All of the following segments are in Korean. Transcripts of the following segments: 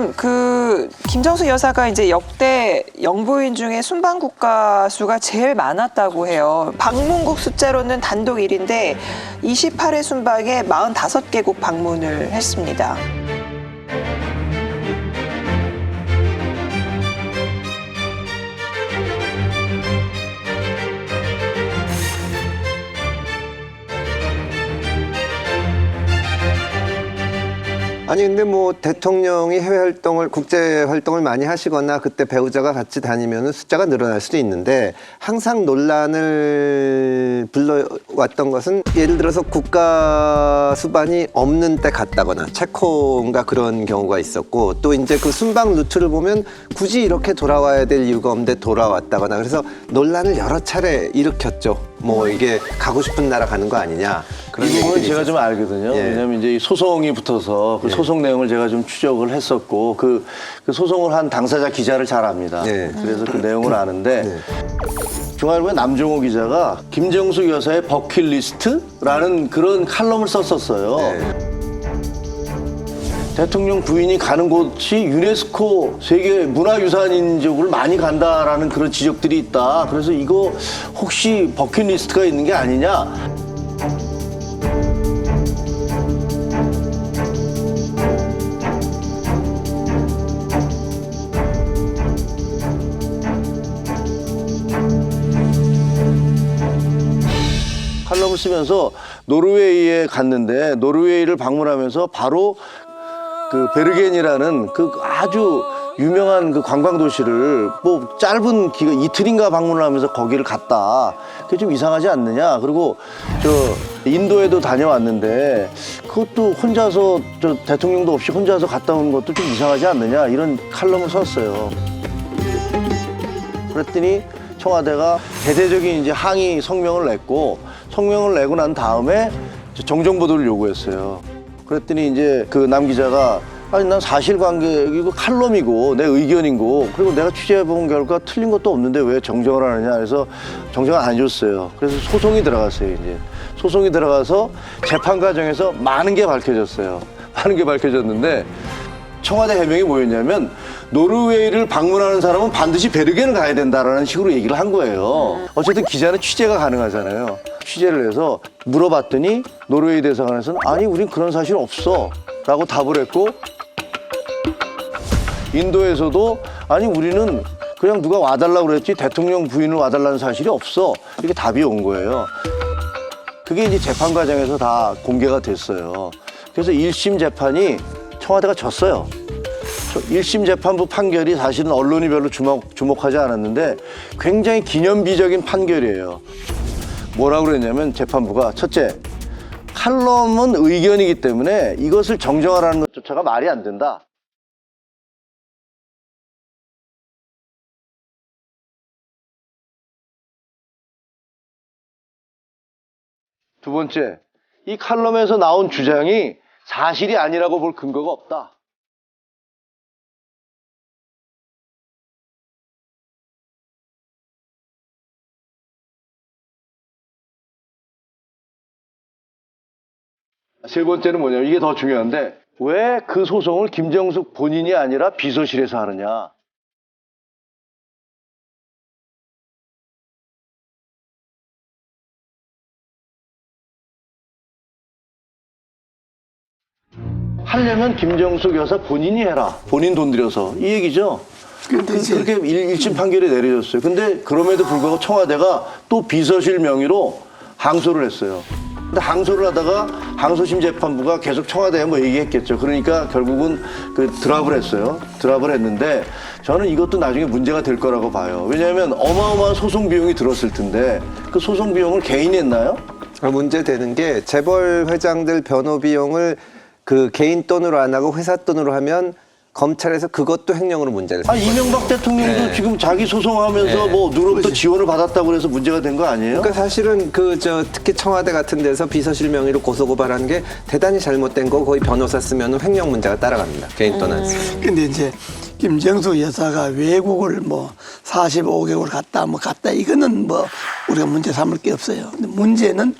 지금 그 김정숙 여사가 이제 역대 영부인 중에 순방 국가 수가 제일 많았다고 해요. 방문국 숫자로는 단독 1위인데 28회 순방에 45개국 방문을 했습니다. 아니 근데 뭐 대통령이 해외 활동을 국제 활동을 많이 하시거나 그때 배우자가 같이 다니면 숫자가 늘어날 수도 있는데 항상 논란을 불러왔던 것은 예를 들어서 국가 수반이 없는 때 갔다거나 체코인가 그런 경우가 있었고 또 이제 그 순방 루트를 보면 굳이 이렇게 돌아와야 될 이유가 없는데 돌아왔다거나 그래서 논란을 여러 차례 일으켰죠. 뭐 이게 가고 싶은 나라 가는 거 아니냐. 그런 이 부분은 얘기들이 제가 좀 있었어요. 알거든요. 예. 왜냐하면 이제 이 소송이 붙어서 그 소송 내용을 제가 좀 추적을 했었고 그 소송을 한 당사자 기자를 잘 압니다. 네. 그래서 그 내용을 아는데 중앙일보의 남종호 기자가 김정숙 여사의 버킷리스트라는 그런 칼럼을 썼었어요. 네. 대통령 부인이 가는 곳이 유네스코 세계 문화유산인 쪽을 많이 간다라는 그런 지적들이 있다. 그래서 이거 혹시 버킷리스트가 있는 게 아니냐. 칼럼을 쓰면서 노르웨이에 갔는데 노르웨이를 방문하면서 바로 그 베르겐이라는 그 아주 유명한 그 관광 도시를 뭐 짧은 기간 이틀인가 방문을 하면서 거기를 갔다. 그게 좀 이상하지 않느냐. 그리고 저 인도에도 다녀왔는데 그것도 혼자서 저 대통령도 없이 혼자서 갔다 온 것도 좀 이상하지 않느냐. 이런 칼럼을 썼어요. 그랬더니 청와대가 대대적인 이제 항의 성명을 냈고 성명을 내고 난 다음에 정정보도를 요구했어요. 그랬더니 이제 그 남 기자가 아니 난 사실관계 이거 칼럼이고 내 의견이고 그리고 내가 취재해본 결과 틀린 것도 없는데 왜 정정을 하느냐 해서 정정을 안 해줬어요. 그래서 소송이 들어갔어요. 이제 소송이 들어가서 재판 과정에서 많은 게 밝혀졌어요. 많은 게 밝혀졌는데 청와대 해명이 뭐였냐면 노르웨이를 방문하는 사람은 반드시 베르겐을 가야 된다라는 식으로 얘기를 한 거예요. 어쨌든 기자는 취재가 가능하잖아요. 취재를 해서 물어봤더니 노르웨이 대사관에서는 아니 우린 그런 사실 없어 라고 답을 했고 인도에서도 아니 우리는 그냥 누가 와달라고 그랬지 대통령 부인을 와달라는 사실이 없어 이렇게 답이 온 거예요. 그게 이제 재판 과정에서 다 공개가 됐어요. 그래서 1심 재판이 청와대가 졌어요. 1심 재판부 판결이 사실은 언론이 별로 주목하지 않았는데 굉장히 기념비적인 판결이에요. 뭐라고 그랬냐면 재판부가 첫째, 칼럼은 의견이기 때문에 이것을 정정하라는 것조차가 말이 안 된다. 두 번째, 이 칼럼에서 나온 주장이 사실이 아니라고 볼 근거가 없다. 세 번째는 뭐냐면 이게 더 중요한데 왜 그 소송을 김정숙 본인이 아니라 비서실에서 하느냐. 하려면 김정숙 여사 본인이 해라. 본인 돈 들여서. 이 얘기죠. 그렇게 1심 판결이 내려졌어요. 근데 그럼에도 불구하고 청와대가 또 비서실 명의로 항소를 했어요. 근데 항소를 하다가 항소심 재판부가 계속 청와대에 뭐 얘기했겠죠. 그러니까 결국은 그 드랍을 했어요. 드랍을 했는데 저는 이것도 나중에 문제가 될 거라고 봐요. 왜냐하면 어마어마한 소송 비용이 들었을 텐데 그 소송 비용을 개인이 했나요? 문제 되는 게 재벌 회장들 변호 비용을 그 개인 돈으로 안 하고 회사 돈으로 하면 검찰에서 그것도 횡령으로 문제를 아, 이명박 대통령도 네. 지금 자기 소송하면서 네. 뭐 누구로부터 지원을 받았다고 해서 문제가 된 거 아니에요? 그러니까 사실은 특히 청와대 같은 데서 비서실 명의로 고소고발하는 게 대단히 잘못된 거 거의 변호사 쓰면 횡령 문제가 따라갑니다. 개인 돈 안 쓰면. 근데 이제 김정숙 여사가 외국을 뭐 45개월 갔다 이거는 뭐 우리가 문제 삼을 게 없어요. 근데 문제는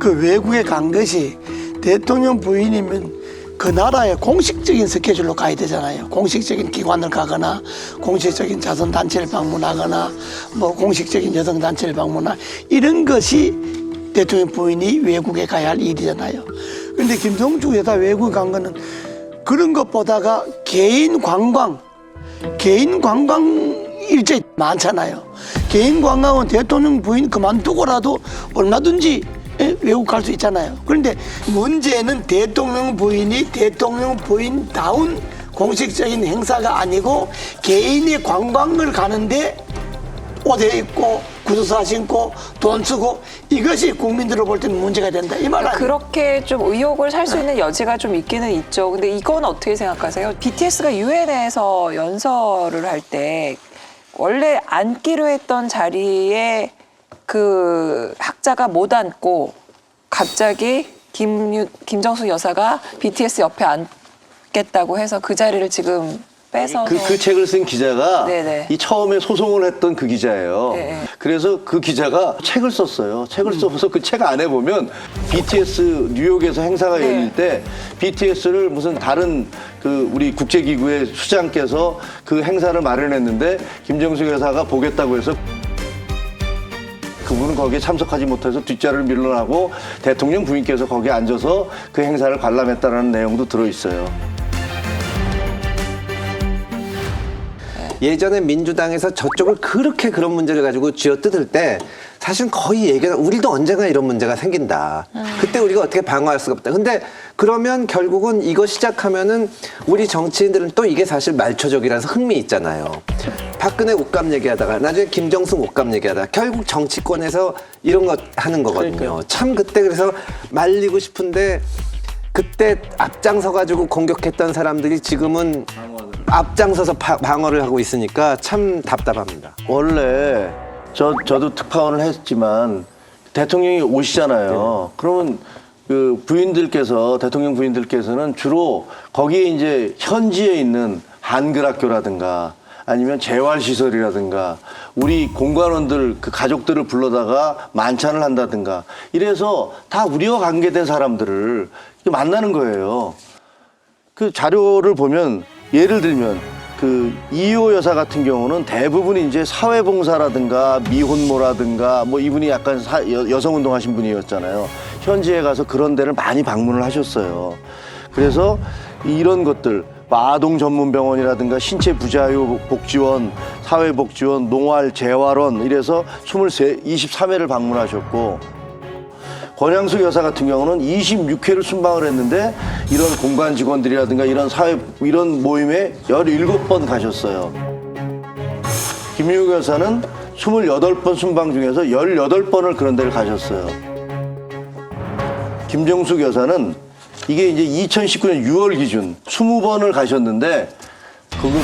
그 외국에 간 것이 대통령 부인이면 그 나라의 공식적인 스케줄로 가야 되잖아요. 공식적인 기관을 가거나 공식적인 자선단체를 방문하거나 뭐 공식적인 여성단체를 방문하거나 이런 것이 대통령 부인이 외국에 가야 할 일이잖아요. 그런데 김성주 여사 외국에 간 거는 그런 것보다가 개인 관광 일정이 많잖아요. 개인 관광은 대통령 부인 그만두고라도 얼마든지 외국 갈 수 있잖아요. 그런데 문제는 대통령 부인이 대통령 부인다운 공식적인 행사가 아니고 개인의 관광을 가는데 옷 입고 구두사 신고 돈 쓰고 이것이 국민들을 볼 때는 문제가 된다 이 말 아니에요? 그렇게 좀 의혹을 살 수 있는 여지가 좀 있기는 있죠. 근데 이건 어떻게 생각하세요? BTS가 유엔에서 연설을 할 때 원래 앉기로 했던 자리에 그 학자가 못 앉고 갑자기 김정숙 여사가 BTS 옆에 앉겠다고 해서 그 자리를 지금 뺏어서 그 책을 쓴 기자가 네네. 이 처음에 소송을 했던 그 기자예요. 네네. 그래서 그 기자가 책을 썼어요. 책을 써서 그 책 안에 보면 BTS 뉴욕에서 행사가 네. 열릴 때 BTS를 무슨 다른 그 우리 국제기구의 수장께서 그 행사를 마련했는데 김정숙 여사가 보겠다고 해서 그분은 거기에 참석하지 못해서 뒷자리를 밀러나고 대통령 부인께서 거기에 앉아서 그 행사를 관람했다는 내용도 들어있어요. 예전에 민주당에서 저쪽을 그렇게 그런 문제를 가지고 쥐어뜯을 때 사실은 거의 얘기가 우리도 언젠가 이런 문제가 생긴다. 그때 우리가 어떻게 방어할 수가 없다. 근데 그러면 결국은 이거 시작하면은 우리 정치인들은 또 이게 사실 말초적이라서 흥미 있잖아요. 박근혜 옷감 얘기하다가 나중에 김정숙 옷감 얘기하다가 결국 정치권에서 이런 거 하는 거거든요. 그러니까요. 참 그때 그래서 말리고 싶은데 그때 앞장서 가지고 공격했던 사람들이 지금은 앞장서서 방어를 하고 있으니까 참 답답합니다. 원래 저도 특파원을 했지만 대통령이 오시잖아요. 그러면 그 부인들께서 대통령 부인들께서는 주로 거기에 이제 현지에 있는 한글학교라든가 아니면 재활시설이라든가 우리 공관원들 그 가족들을 불러다가 만찬을 한다든가 이래서 다 우리와 관계된 사람들을 만나는 거예요. 그 자료를 보면 예를 들면 그 이호 여사 같은 경우는 대부분 이제 사회봉사라든가 미혼모라든가 뭐 이분이 약간 여성운동 하신 분이었잖아요. 현지에 가서 그런 데를 많이 방문을 하셨어요. 그래서 이런 것들 아동 전문 병원이라든가 신체 부자유 복지원, 사회복지원, 농활 재활원 이래서 23회를 방문하셨고 권양숙 여사 같은 경우는 26회를 순방을 했는데 이런 공관 직원들이라든가 이런 모임에 17번 가셨어요. 김유경 여사는 28번 순방 중에서 18번을 그런 데를 가셨어요. 김정숙 여사는 이게 이제 2019년 6월 기준 20번을 가셨는데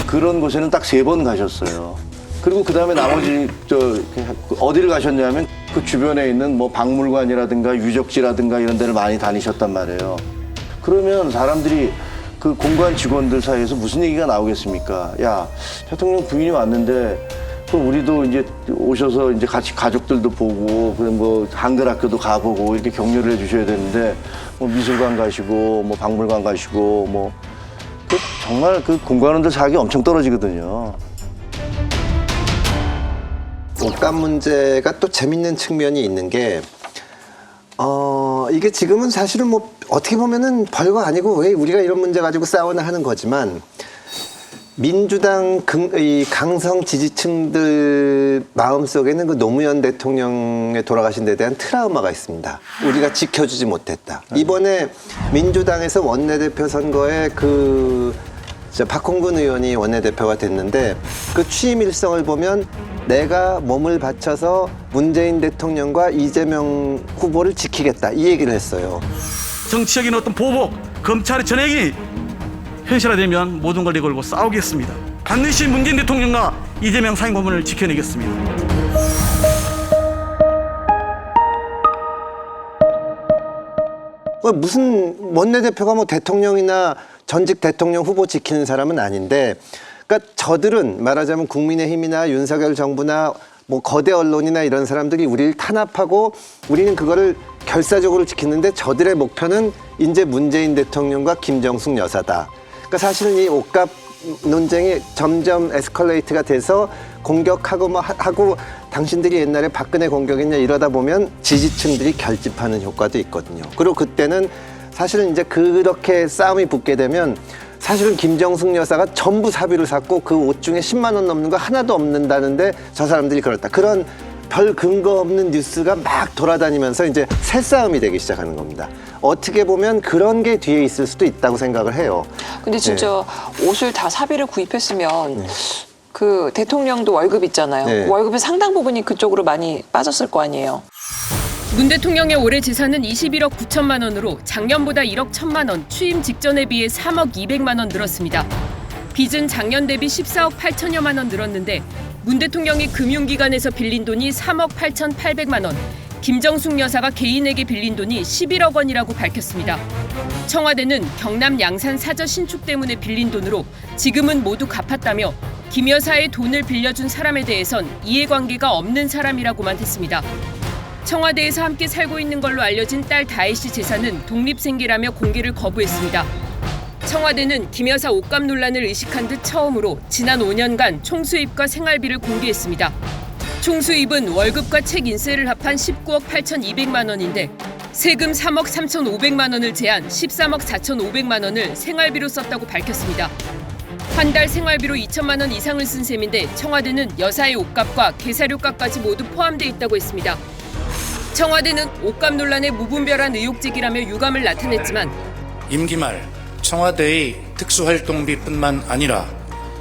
그런 곳에는 딱 3번 가셨어요. 그리고 그 다음에 나머지 어디를 가셨냐면 그 주변에 있는 뭐 박물관이라든가 유적지라든가 이런 데를 많이 다니셨단 말이에요. 그러면 사람들이 그 공관 직원들 사이에서 무슨 얘기가 나오겠습니까? 야, 대통령 부인이 왔는데 그럼 우리도 이제 오셔서 이제 같이 가족들도 보고 그럼 뭐 한글학교도 가보고 이렇게 격려를 해주셔야 되는데 뭐 미술관 가시고 뭐 박물관 가시고 뭐 정말 그 공관원들 사기 엄청 떨어지거든요. 옷감 문제가 또 재밌는 측면이 있는 게, 이게 지금은 사실은 뭐 어떻게 보면은 별거 아니고 왜 우리가 이런 문제 가지고 싸우나 하는 거지만, 민주당 이 강성 지지층들 마음속에는 그 노무현 대통령의 돌아가신 데 대한 트라우마가 있습니다. 우리가 지켜주지 못했다. 이번에 민주당에서 원내대표 선거에 박홍근 의원이 원내대표가 됐는데 그 취임 일성을 보면 내가 몸을 바쳐서 문재인 대통령과 이재명 후보를 지키겠다 이 얘기를 했어요. 정치적인 어떤 보복, 검찰의 전행이 현실화되면 모든 걸 내걸고 싸우겠습니다. 반드시 문재인 대통령과 이재명 사행고문을 지켜내겠습니다. 무슨 원내대표가 뭐 대통령이나 전직 대통령 후보 지키는 사람은 아닌데, 그러니까 저들은 말하자면 국민의힘이나 윤석열 정부나 뭐 거대 언론이나 이런 사람들이 우리를 탄압하고 우리는 그거를 결사적으로 지키는데 저들의 목표는 이제 문재인 대통령과 김정숙 여사다. 그러니까 사실은 이 옷값 논쟁이 점점 에스컬레이트가 돼서 공격하고 뭐 하고 당신들이 옛날에 박근혜 공격했냐 이러다 보면 지지층들이 결집하는 효과도 있거든요. 그리고 그때는 사실은 이제 그렇게 싸움이 붙게 되면 사실은 김정숙 여사가 전부 사비를 샀고 그 옷 중에 10만 원 넘는 거 하나도 없는다는데 저 사람들이 그렇다. 그런 별 근거 없는 뉴스가 막 돌아다니면서 이제 새싸움이 되기 시작하는 겁니다. 어떻게 보면 그런 게 뒤에 있을 수도 있다고 생각을 해요. 근데 진짜 옷을 다 사비를 구입했으면 그 대통령도 월급 있잖아요. 네. 월급의 상당 부분이 그쪽으로 많이 빠졌을 거 아니에요. 문 대통령의 올해 재산은 21억 9천만 원으로 작년보다 1억 1천만 원, 취임 직전에 비해 3억 200만 원 늘었습니다. 빚은 작년 대비 14억 8천여만 원 늘었는데 문 대통령이 금융기관에서 빌린 돈이 3억 8,800만 원, 김정숙 여사가 개인에게 빌린 돈이 11억 원이라고 밝혔습니다. 청와대는 경남 양산 사저 신축 때문에 빌린 돈으로 지금은 모두 갚았다며 김 여사의 돈을 빌려준 사람에 대해선 이해관계가 없는 사람이라고만 했습니다. 청와대에서 함께 살고 있는 걸로 알려진 딸 다혜 씨 재산은 독립생계라며 공개를 거부했습니다. 청와대는 김 여사 옷값 논란을 의식한 듯 처음으로 지난 5년간 총수입과 생활비를 공개했습니다. 총수입은 월급과 책 인세를 합한 19억 8,200만 원인데 세금 3억 3,500만 원을 제한 13억 4,500만 원을 생활비로 썼다고 밝혔습니다. 한 달 생활비로 2천만 원 이상을 쓴 셈인데 청와대는 여사의 옷값과 계사료값까지 모두 포함돼 있다고 했습니다. 청와대는 옷값 논란에 무분별한 의혹 제기라며 유감을 나타냈지만 임기 말 청와대의 특수활동비뿐만 아니라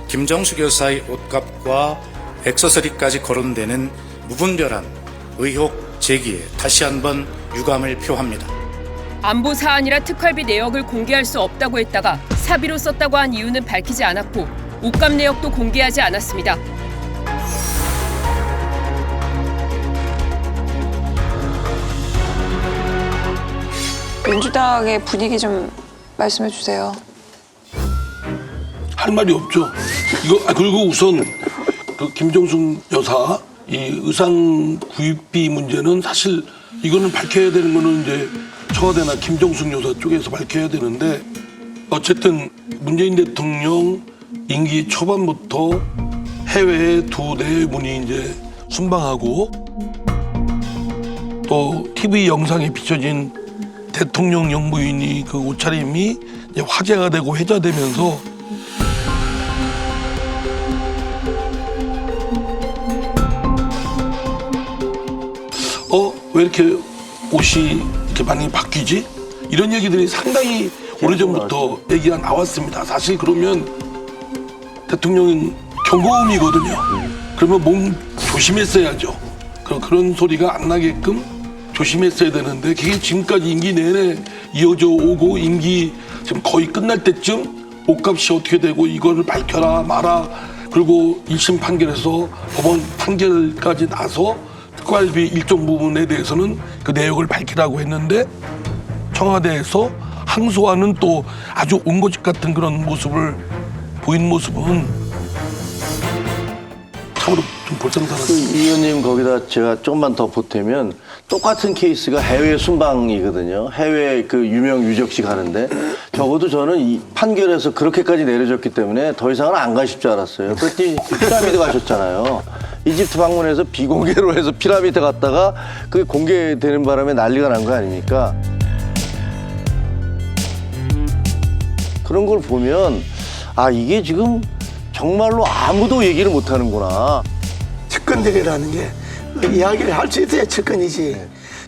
김정숙 여사의 옷값과 액세서리까지 거론되는 무분별한 의혹 제기에 다시 한번 유감을 표합니다. 안보 사안이라 특활비 내역을 공개할 수 없다고 했다가 사비로 썼다고 한 이유는 밝히지 않았고 옷값 내역도 공개하지 않았습니다. 민주당의 분위기 좀 말씀해 주세요. 할 말이 없죠. 그리고 우선 그 김정숙 여사 이 의상 구입비 문제는 사실 이거는 밝혀야 되는 거는 이제 청와대나 김정숙 여사 쪽에서 밝혀야 되는데 어쨌든 문재인 대통령 임기 초반부터 해외에 두 대문이 이제 순방하고 또 TV 영상에 비춰진 대통령 영부인이 그 옷차림이 이제 화제가 되고 회자되면서 왜 이렇게 옷이 이렇게 많이 바뀌지? 이런 얘기들이 상당히 오래전부터 얘기가 나왔습니다. 사실 그러면 대통령은 경고음이거든요. 그러면 몸 조심했어야죠. 그런 소리가 안 나게끔 조심했어야 되는데 그게 지금까지 임기 내내 이어져 오고 임기 지금 거의 끝날 때쯤 옷값이 어떻게 되고 이거를 밝혀라 마라 그리고 1심 판결에서 법원 판결까지 나서 특활비 일정 부분에 대해서는 그 내역을 밝히라고 했는데 청와대에서 항소하는 또 아주 온거짓 같은 그런 모습을 보인 모습은 참으로 좀 볼썽사납습니다. 이 의원님 거기다 제가 조금만 더 보태면 똑같은 케이스가 해외 순방이거든요. 해외 그 유명 유적지 가는데 적어도 저는 이 판결에서 그렇게까지 내려졌기 때문에 더 이상은 안 가실 줄 알았어요. 그랬더니 피라미드 가셨잖아요. 이집트 방문해서 비공개로 해서 피라미드 갔다가 그게 공개되는 바람에 난리가 난 거 아닙니까? 그런 걸 보면 아 이게 지금 정말로 아무도 얘기를 못 하는구나. 측근들이라는 게 이야기를 할 수 있어야 측근이지.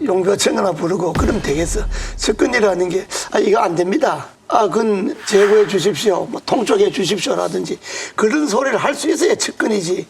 용표청이나 부르고 그러면 되겠어. 측근이라는 게 이거 안 됩니다. 그건 제고해 주십시오. 뭐 통촉해 주십시오라든지 그런 소리를 할 수 있어야 측근이지.